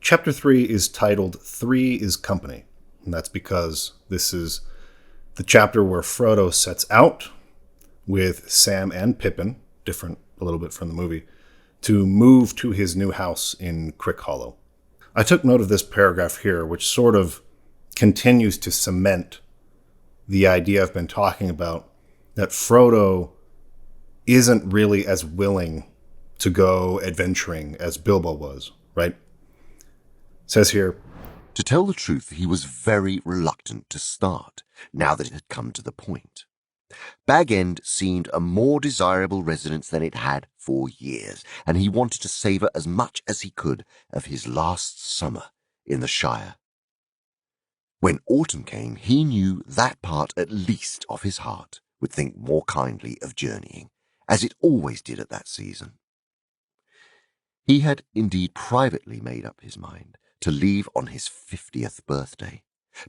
Chapter 3 is titled 3 is Company. And that's because this is the chapter where Frodo sets out with Sam and Pippin, different a little bit from the movie, to move to his new house in Crickhollow. I took note of this paragraph here, which sort of continues to cement the idea I've been talking about, that Frodo isn't really as willing to go adventuring as Bilbo was, right? It says here, to tell the truth, he was very reluctant to start, now that it had come to the point. Bag End seemed a more desirable residence than it had for years, and he wanted to savour as much as he could of his last summer in the Shire. When autumn came, he knew that part at least of his heart would think more kindly of journeying, as it always did at that season. He had indeed privately made up his mind to leave on his 50th birthday,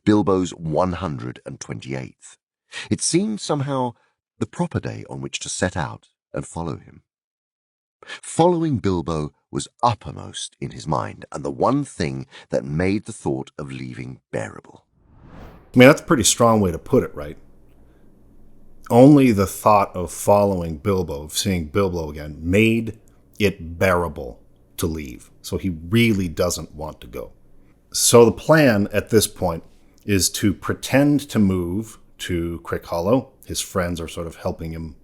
Bilbo's 128th. It seemed somehow the proper day on which to set out and follow him. Following Bilbo was uppermost in his mind, and the one thing that made the thought of leaving bearable. I mean, that's a pretty strong way to put it, right? Only the thought of following Bilbo, of seeing Bilbo again, made it bearable to leave. So he really doesn't want to go. So the plan at this point is to pretend to move to Crickhollow. His friends are sort of helping him,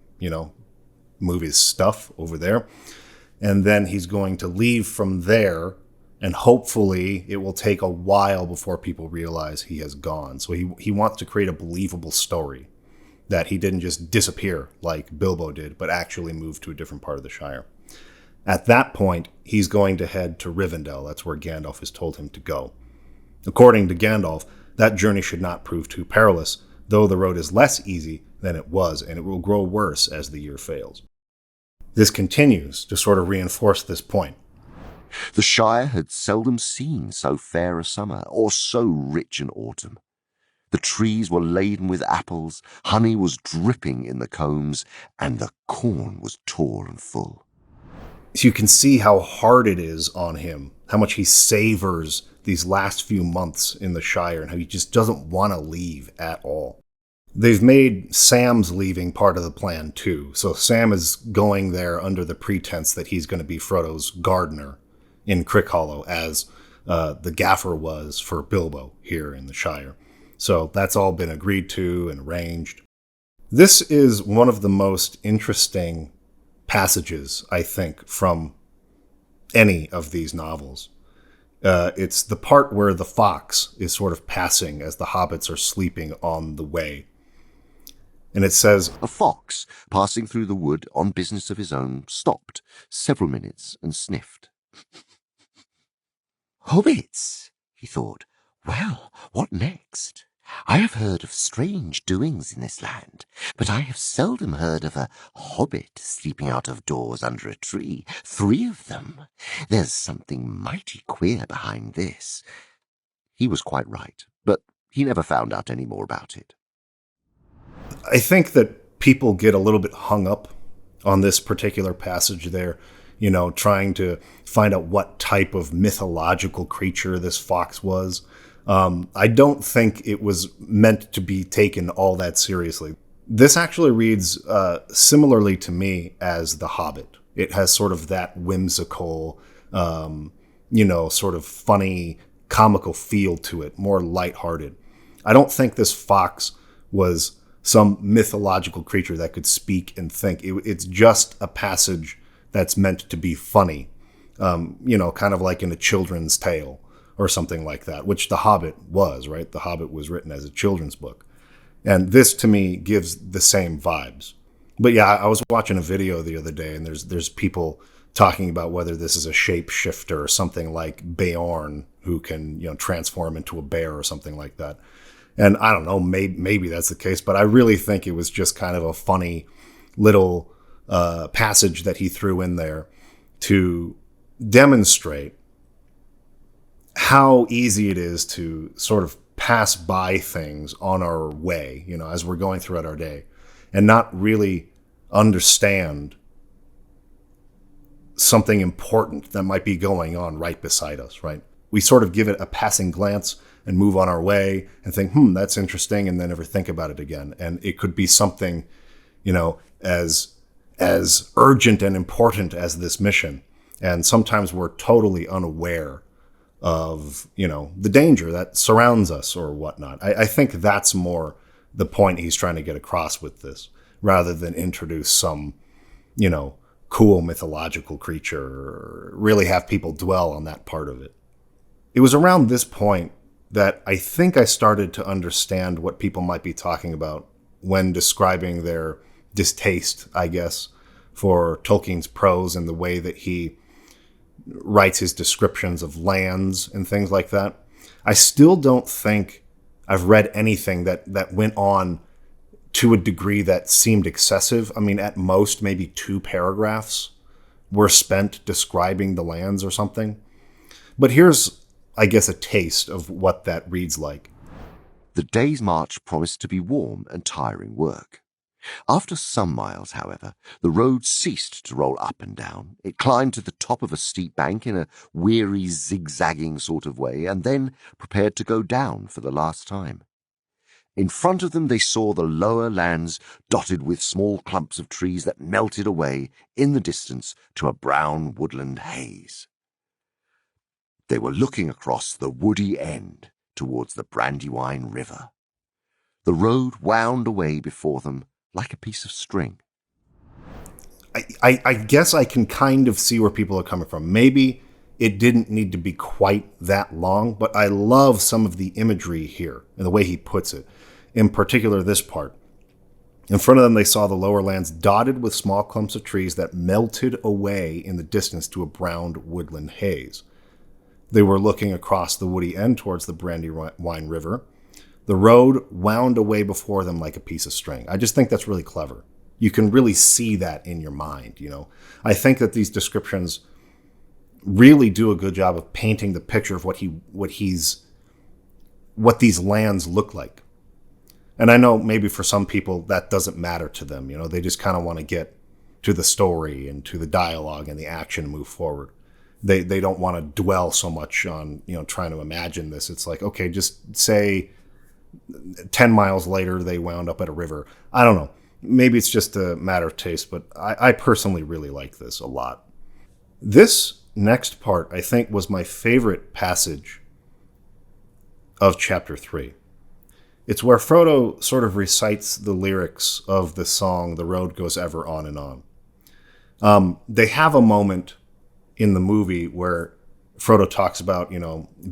move his stuff over there. And then he's going to leave from there, and hopefully it will take a while before people realize he has gone. So he wants to create a believable story that he didn't just disappear like Bilbo did, but actually move to a different part of the Shire. At that point, he's going to head to Rivendell. That's where Gandalf has told him to go. According to Gandalf, that journey should not prove too perilous, though the road is less easy than it was, and it will grow worse as the year fails. This continues to sort of reinforce this point. The Shire had seldom seen so fair a summer, or so rich an autumn. The trees were laden with apples, honey was dripping in the combs, and the corn was tall and full. So you can see how hard it is on him, how much he savors these last few months in the Shire, and how he just doesn't want to leave at all. They've made Sam's leaving part of the plan too. So Sam is going there under the pretense that he's going to be Frodo's gardener in Crickhollow, as the gaffer was for Bilbo here in the Shire. So that's all been agreed to and arranged. This is one of the most interesting passages, I think, from any of these novels. It's the part where the fox is sort of passing as the hobbits are sleeping on the way. And it says, a fox, passing through the wood on business of his own, stopped several minutes and sniffed. Hobbits, he thought. Well, what next? I have heard of strange doings in this land, but I have seldom heard of a hobbit sleeping out of doors under a tree. 3 of them. There's something mighty queer behind this. He was quite right, but he never found out any more about it. I think that people get a little bit hung up on this particular passage there, trying to find out what type of mythological creature this fox was. I don't think it was meant to be taken all that seriously. This actually reads similarly to me as The Hobbit. It has sort of that whimsical, sort of funny, comical feel to it, more lighthearted. I don't think this fox was some mythological creature that could speak and think. It's just a passage that's meant to be funny, kind of like in a children's tale or something like that, which The Hobbit was, right? The Hobbit was written as a children's book. And this, to me, gives the same vibes. But yeah, I was watching a video the other day, and there's people talking about whether this is a shapeshifter or something like Beorn, who can, transform into a bear or something like that. And I don't know, maybe that's the case, but I really think it was just kind of a funny little passage that he threw in there to demonstrate how easy it is to sort of pass by things on our way, as we're going throughout our day, and not really understand something important that might be going on right beside us, right? we sort of give it a passing glance and move on our way and think, that's interesting, and then never think about it again. And it could be something, as urgent and important as this mission. And sometimes we're totally unaware of, the danger that surrounds us or whatnot. I think that's more the point he's trying to get across with this, rather than introduce some, cool mythological creature, or really have people dwell on that part of it. It was around this point that I think I started to understand what people might be talking about when describing their distaste, I guess, for Tolkien's prose and the way that he writes his descriptions of lands and things like that. I still don't think I've read anything that went on to a degree that seemed excessive. I mean, at most, maybe 2 paragraphs were spent describing the lands or something. But here's, I guess, a taste of what that reads like. The day's march promised to be warm and tiring work. After some miles, however, the road ceased to roll up and down. It climbed to the top of a steep bank in a weary, zigzagging sort of way, and then prepared to go down for the last time. In front of them they saw the lower lands dotted with small clumps of trees that melted away in the distance to a brown woodland haze. They were looking across the woody end towards the Brandywine River. The road wound away before them like a piece of string. I guess I can kind of see where people are coming from. Maybe it didn't need to be quite that long, but I love some of the imagery here and the way he puts it. In particular, this part. In front of them, they saw the lower lands dotted with small clumps of trees that melted away in the distance to a brown woodland haze. They were looking across the woody end towards the Brandywine River. The road wound away before them like a piece of string. I just think that's really clever. You can really see that in your mind, I think that these descriptions really do a good job of painting the picture of what these lands look like. And I know maybe for some people that doesn't matter to them. They just kind of want to get to the story and to the dialogue and the action and move forward. They don't want to dwell so much on, trying to imagine this. It's like, okay, just say 10 miles later they wound up at a river. I don't know. Maybe it's just a matter of taste, but I personally really like this a lot. This next part, I think, was my favorite passage of chapter 3. It's where Frodo sort of recites the lyrics of the song, The Road Goes Ever On and On. They have a moment in the movie where Frodo talks about,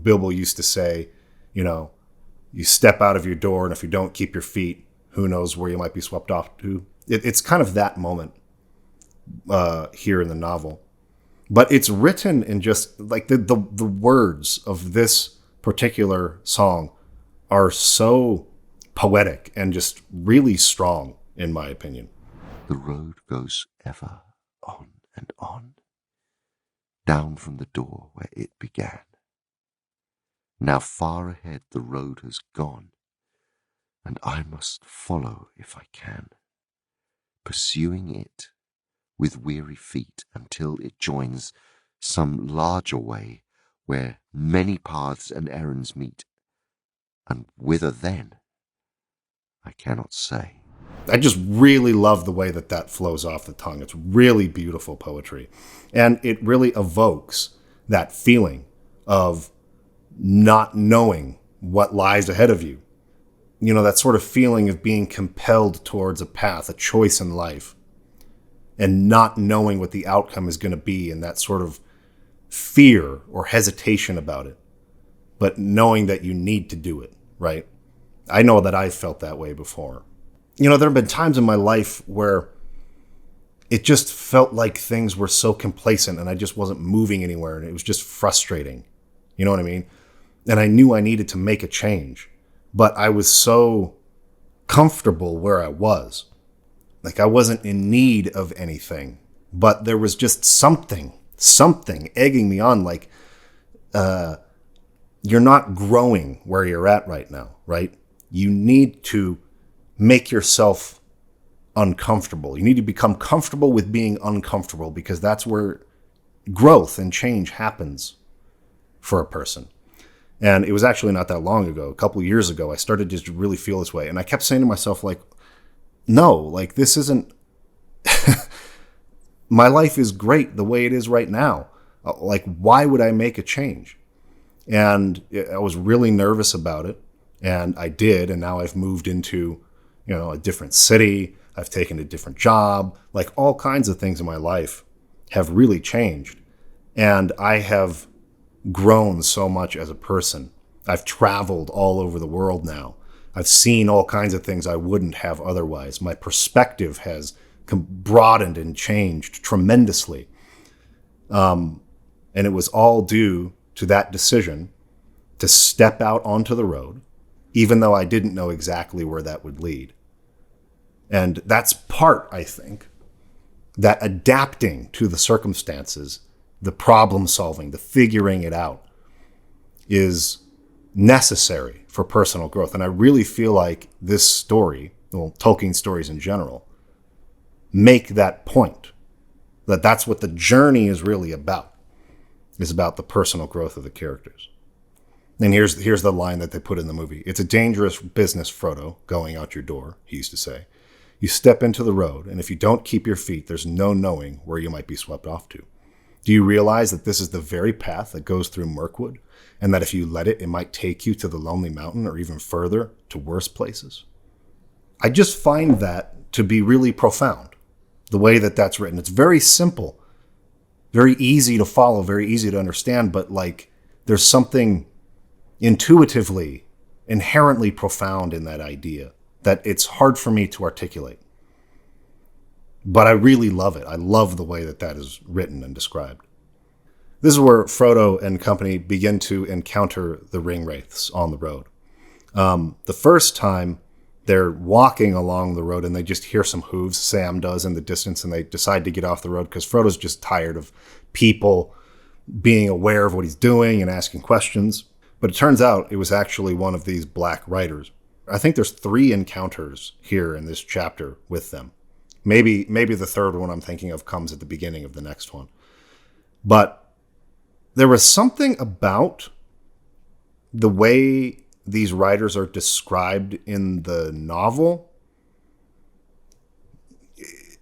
Bilbo used to say, you step out of your door, and if you don't keep your feet, who knows where you might be swept off to. It's kind of that moment here in the novel. But it's written in just like the words of this particular song are so poetic and just really strong, in my opinion. The road goes ever on and on, down from the door where it began. Now far ahead the road has gone, and I must follow if I can, pursuing it with weary feet until it joins some larger way where many paths and errands meet, and whither then, I cannot say. I just really love the way that flows off the tongue. It's really beautiful poetry. And it really evokes that feeling of not knowing what lies ahead of you. That sort of feeling of being compelled towards a path, a choice in life, and not knowing what the outcome is going to be, and that sort of fear or hesitation about it, but knowing that you need to do it, right? I know that I've felt that way before. There have been times in my life where it just felt like things were so complacent and I just wasn't moving anywhere, and it was just frustrating. You know what I mean? And I knew I needed to make a change, but I was so comfortable where I was. Like I wasn't in need of anything, but there was just something egging me on, like, you're not growing where you're at right now, right? You need to make yourself uncomfortable. You need to become comfortable with being uncomfortable, because that's where growth and change happens. for a person. And it was actually not that long ago, a couple of years ago, I started to just really feel this way. And I kept saying to myself, like, no, like this isn't, my life is great the way it is right now. Like, why would I make a change? And I was really nervous about it. And I did. And now I've moved into, a different city. I've taken a different job. Like, all kinds of things in my life have really changed. And I have grown so much as a person. I've traveled all over the world now. I've seen all kinds of things I wouldn't have otherwise. My perspective has broadened and changed tremendously. And it was all due to that decision to step out onto the road, even though I didn't know exactly where that would lead. And that's part, I think, that adapting to the circumstances, the problem solving, the figuring it out is necessary for personal growth. And I really feel like this story, well, Tolkien stories in general, make that point. That's what the journey is really about, is about the personal growth of the characters. And here's the line that they put in the movie. It's a dangerous business, Frodo, going out your door, he used to say. You step into the road, and if you don't keep your feet, there's no knowing where you might be swept off to. Do you realize that this is the very path that goes through Mirkwood, and that if you let it, it might take you to the Lonely Mountain or even further, to worse places? I just find that to be really profound, the way that that's written. It's very simple, very easy to follow, very easy to understand, but like there's something intuitively, inherently profound in that idea that it's hard for me to articulate. But I really love it. I love the way that that is written and described. This is where Frodo and company begin to encounter the ring wraiths on the road. The first time they're walking along the road and they just hear some hooves, Sam does, in the distance, and they decide to get off the road because Frodo's just tired of people being aware of what he's doing and asking questions. But it turns out it was actually one of these black riders. I think there's 3 encounters here in this chapter with them. Maybe the third one I'm thinking of comes at the beginning of the next one. But there was something about the way these riders are described in the novel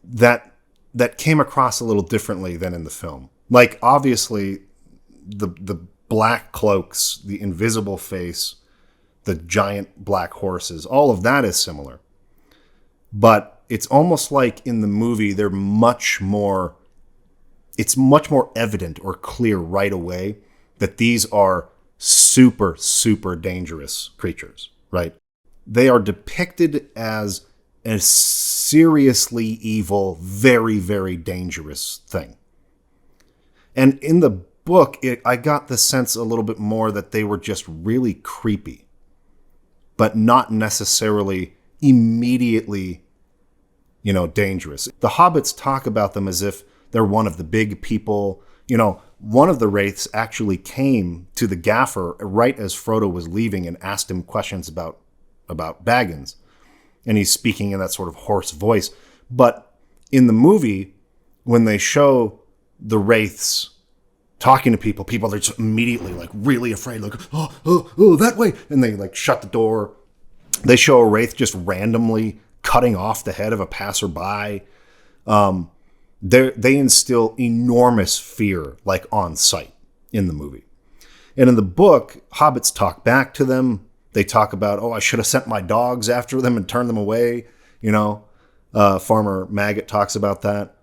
that came across a little differently than in the film. Like, obviously, the black cloaks, the invisible face, the giant black horses, all of that is similar. But it's almost like in the movie, it's much more evident or clear right away that these are super, super dangerous creatures, right? They are depicted as a seriously evil, very, very dangerous thing. And in the book, I got the sense a little bit more that they were just really creepy, but not necessarily immediately, dangerous. The hobbits talk about them as if they're one of the big people. One of the wraiths actually came to the gaffer right as Frodo was leaving and asked him questions about Baggins. And he's speaking in that sort of hoarse voice. But in the movie, when they show the wraiths talking to people are just immediately like really afraid, like, oh, that way. And they like shut the door. They show a wraith just randomly cutting off the head of a passerby. They instill enormous fear, like on sight in the movie. And in the book, hobbits talk back to them. They talk about, I should have sent my dogs after them and turned them away. Farmer Maggot talks about that.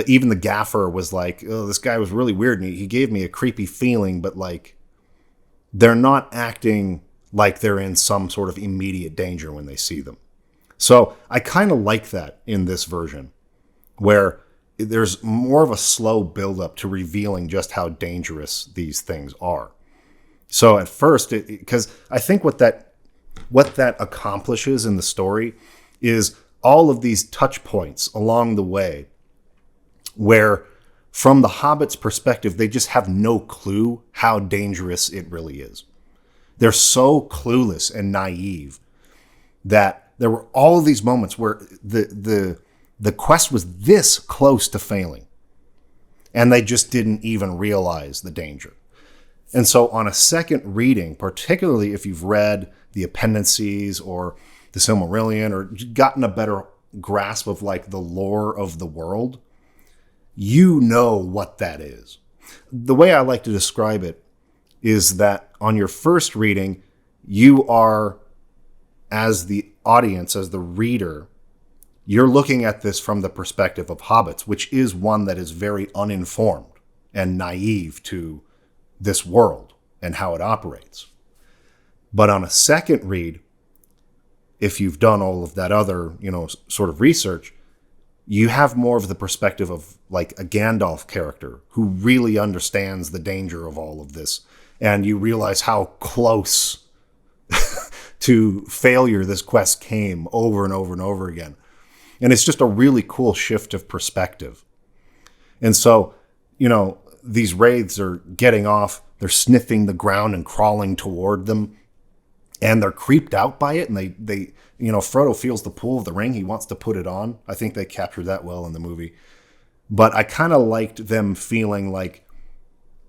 Even the gaffer was like, this guy was really weird. And he gave me a creepy feeling, but like, they're not acting like they're in some sort of immediate danger when they see them. So I kind of like that in this version, where there's more of a slow buildup to revealing just how dangerous these things are. So at first, because I think what that accomplishes in the story is all of these touch points along the way where, from the Hobbit's perspective, they just have no clue how dangerous it really is. They're so clueless and naive that there were all of these moments where the quest was this close to failing, and they just didn't even realize the danger. And so on a second reading, particularly if you've read the appendices or the Silmarillion or gotten a better grasp of like the lore of the world, you know what that is. The way I like to describe it is that on your first reading, you are, as the audience, as the reader, you're looking at this from the perspective of hobbits, which is one that is very uninformed and naive to this world and how it operates. But on a second read, if you've done all of that other, sort of research, you have more of the perspective of like a Gandalf character who really understands the danger of all of this. And you realize how close to failure this quest came over and over and over again. And it's just a really cool shift of perspective. And so, these wraiths are getting off, they're sniffing the ground and crawling toward them. And they're creeped out by it. And they Frodo feels the pull of the ring. He wants to put it on. I think they captured that well in the movie. But I kind of liked them feeling like,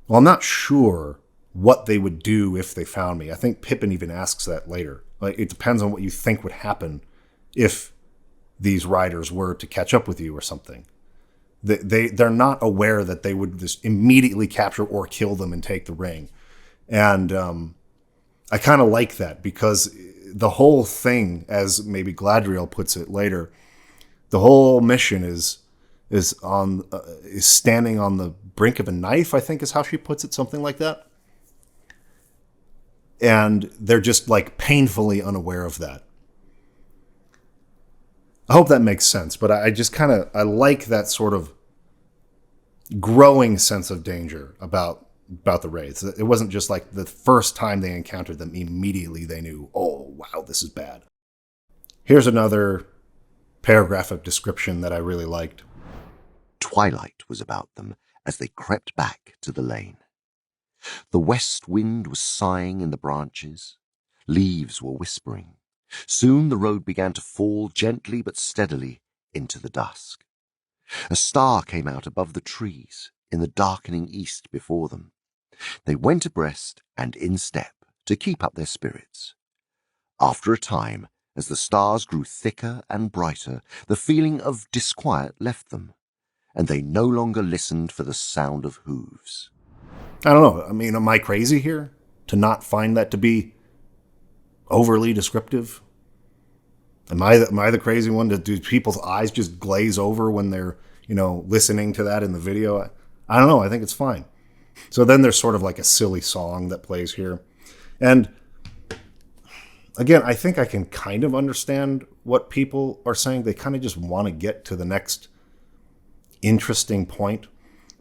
well, I'm not sure what they would do if they found me. I think Pippin even asks that later. Like, it depends on what you think would happen if these riders were to catch up with you or something. They're not aware that they would just immediately capture or kill them and take the ring. And I kind of like that because the whole thing, as maybe Gladriel puts it later, the whole mission is standing on the brink of a knife, I think is how she puts it, something like that. And they're just like painfully unaware of that. I hope that makes sense, but I just I like that sort of growing sense of danger about the wraiths. It wasn't just like the first time they encountered them, immediately they knew, oh, wow, this is bad. Here's another paragraph of description that I really liked. Twilight was about them as they crept back to the lane. The west wind was sighing in the branches. Leaves were whispering. Soon the road began to fall gently but steadily into the dusk. A star came out above the trees in the darkening east before them. They went abreast and in step to keep up their spirits. After a time, as the stars grew thicker and brighter, the feeling of disquiet left them, and they no longer listened for the sound of hooves. I don't know. I mean, am I crazy here to not find that to be overly descriptive? Am I the crazy one? Do people's eyes just glaze over when they're, listening to that in the video? I don't know. I think it's fine. So then there's sort of like a silly song that plays here. And again, I think I can kind of understand what people are saying. They kind of just want to get to the next interesting point.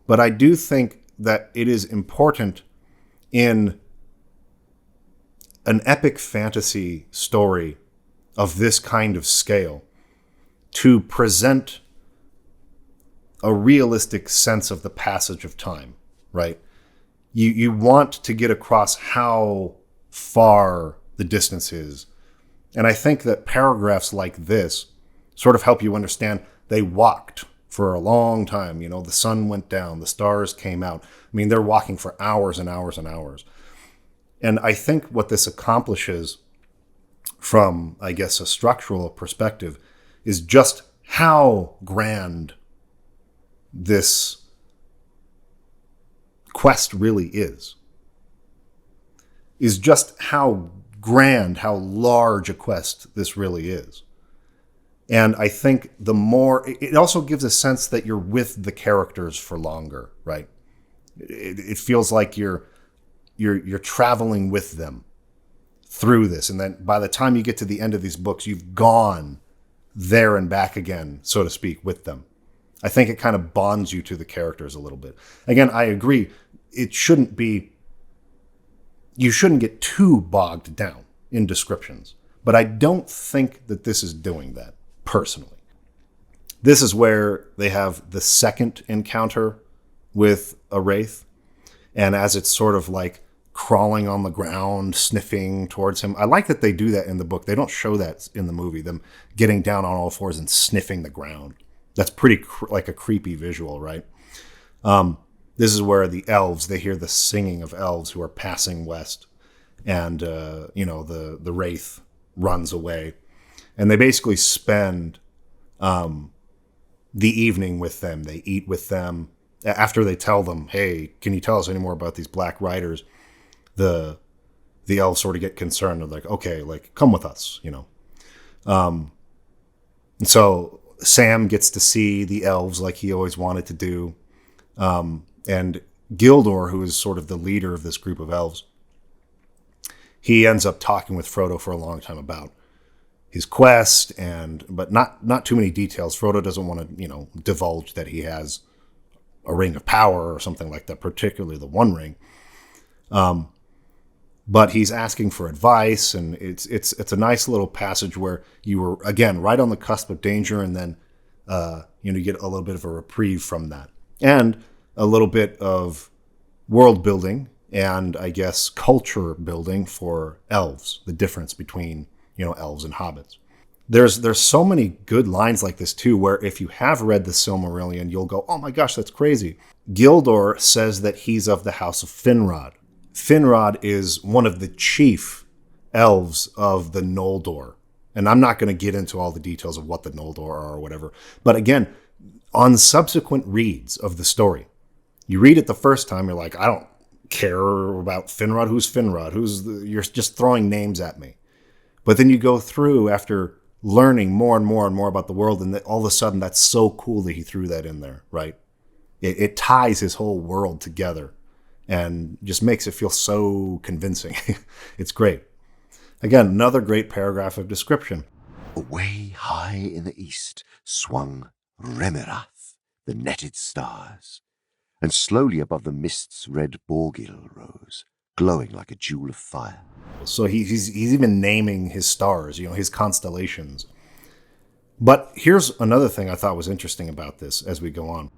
But I do think that it is important in an epic fantasy story of this kind of scale to present a realistic sense of the passage of time, right? You want to get across how far the distance is. And I think that paragraphs like this sort of help you understand they walked for a long time. The sun went down, the stars came out. I mean, they're walking for hours and hours and hours. And I think what this accomplishes from, I guess, a structural perspective is just how grand this quest really is just how grand, how large a quest this really is. And I think the more, it also gives a sense that you're with the characters for longer, right? It feels like you're traveling with them through this. And then by the time you get to the end of these books, you've gone there and back again, so to speak, with them. I think it kind of bonds you to the characters a little bit. Again, I agree. You shouldn't get too bogged down in descriptions. But I don't think that this is doing that, personally. This is where they have the second encounter with a wraith. And as it's sort of like crawling on the ground, sniffing towards him. I like that they do that in the book. They don't show that in the movie, them getting down on all fours and sniffing the ground. That's pretty like a creepy visual, right? And This is where the elves, they hear the singing of elves who are passing west, and the wraith runs away, and they basically spend the evening with them. They eat with them after they tell them, "Hey, can you tell us any more about these black riders?" The elves sort of get concerned. They're like, "Okay, like come with us," And so Sam gets to see the elves like he always wanted to do, and Gildor, who is sort of the leader of this group of elves, he ends up talking with Frodo for a long time about his quest, but not too many details. Frodo doesn't want to divulge that he has a ring of power or something like that, particularly the One Ring. But he's asking for advice, and it's a nice little passage where you were again right on the cusp of danger, and then you get a little bit of a reprieve from that, and a little bit of world building and I guess culture building for elves. The difference between elves and hobbits. There's so many good lines like this too, where if you have read the Silmarillion, you'll go, "Oh my gosh, that's crazy." Gildor says that he's of the house of Finrod. Finrod is one of the chief elves of the Noldor. And I'm not going to get into all the details of what the Noldor are or whatever. But again, on subsequent reads of the story, you read it the first time, you're like, I don't care about Finrod. Who's Finrod? You're just throwing names at me. But then you go through after learning more and more and more about the world, and all of a sudden that's so cool that he threw that in there, right? It ties his whole world together and just makes it feel so convincing. It's great. Again, another great paragraph of description. Away high in the east swung Remirath, the netted stars, and slowly above the mists red Borgil rose, glowing like a jewel of fire. So he's even naming his stars, his constellations. But here's another thing I thought was interesting about this as we go on.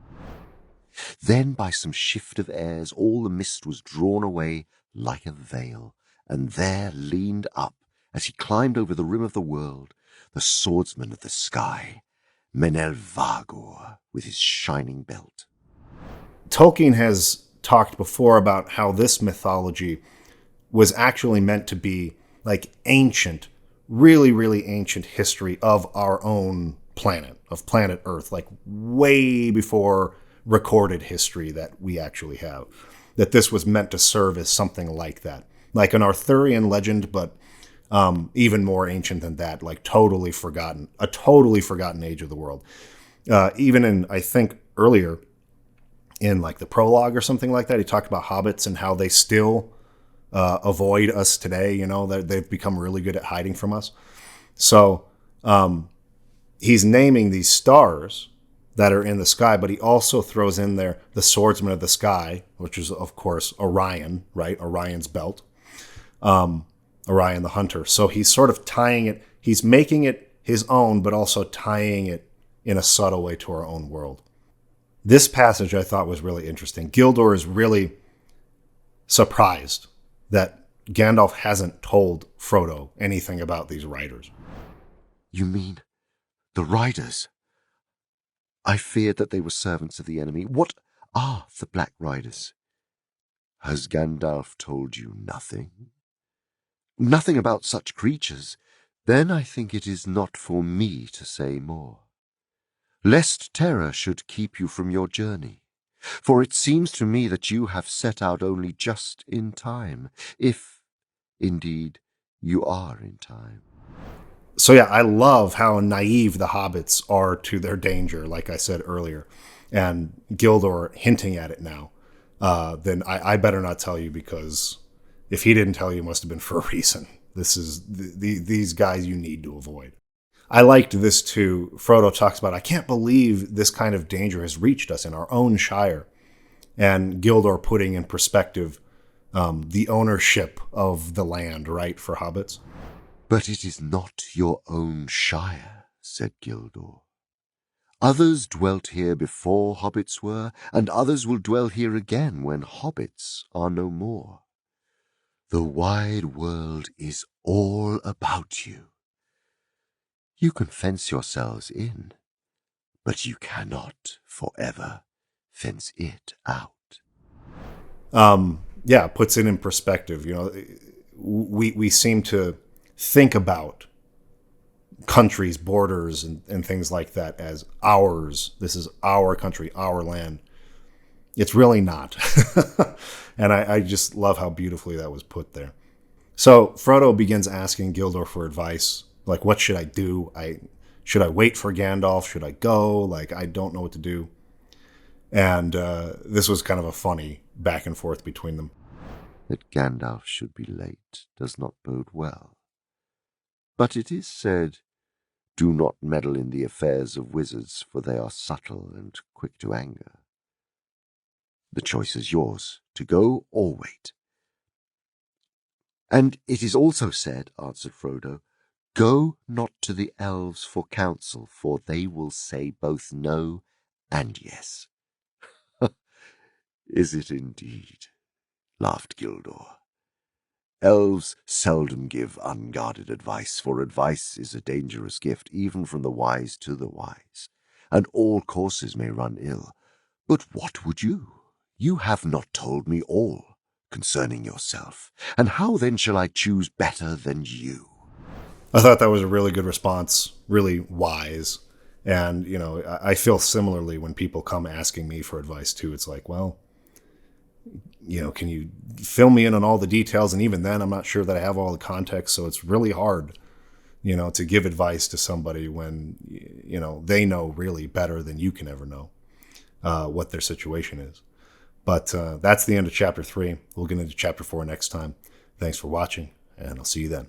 Then by some shift of airs all the mist was drawn away like a veil, and there leaned up, as he climbed over the rim of the world, the swordsman of the sky, Menelvagor, with his shining belt. Tolkien has talked before about how this mythology was actually meant to be like ancient, really, really ancient history of our own planet, of planet Earth, like way before recorded history that we actually have. That this was meant to serve as something like that. Like an Arthurian legend, but even more ancient than that, like totally forgotten, a totally forgotten age of the world. Even in, I think, earlier in like the prologue or something like that, he talked about hobbits and how they still avoid us today. That they've become really good at hiding from us. So he's naming these stars that are in the sky, but he also throws in there the swordsman of the sky, which is, of course, Orion, right? Orion's belt. Orion the hunter. So he's sort of tying it, he's making it his own, but also tying it in a subtle way to our own world. This passage I thought was really interesting. Gildor is really surprised that Gandalf hasn't told Frodo anything about these riders. You mean the riders? I feared that they were servants of the enemy. What are the Black Riders? Has Gandalf told you nothing? Nothing about such creatures? Then I think it is not for me to say more, lest terror should keep you from your journey. For it seems to me that you have set out only just in time, if, indeed, you are in time. So yeah, I love how naive the hobbits are to their danger, like I said earlier. And Gildor hinting at it now. Then I better not tell you, because if he didn't tell you, it must have been for a reason. This is these guys you need to avoid. I liked this too. Frodo talks about, I can't believe this kind of danger has reached us in our own Shire. And Gildor putting in perspective the ownership of the land, right, for hobbits. But it is not your own Shire, said Gildor. Others dwelt here before hobbits were, and others will dwell here again when hobbits are no more. The wide world is all about you. You can fence yourselves in, but you cannot forever fence it out. Yeah, puts it in perspective. We seem to think about countries, borders, and things like that as ours. This is our country, our land. It's really not. And I just love how beautifully that was put there. So Frodo begins asking Gildor for advice. Like, what should I do? Should I wait for Gandalf? Should I go? Like, I don't know what to do. And this was kind of a funny back and forth between them. That Gandalf should be late does not bode well. But it is said, do not meddle in the affairs of wizards, for they are subtle and quick to anger. The choice is yours, to go or wait. And it is also said, answered Frodo, go not to the elves for counsel, for they will say both no and yes. Is it indeed? Laughed Gildor. Elves seldom give unguarded advice, for advice is a dangerous gift, even from the wise to the wise, and all courses may run ill. But what would you? You have not told me all concerning yourself, and how then shall I choose better than you? I thought that was a really good response, really wise. And, I feel similarly when people come asking me for advice too. It's like, well, can you fill me in on all the details? And even then, I'm not sure that I have all the context. So it's really hard, to give advice to somebody when, they know really better than you can ever know what their situation is. But that's the end of chapter 3. We'll get into chapter 4 next time. Thanks for watching, and I'll see you then.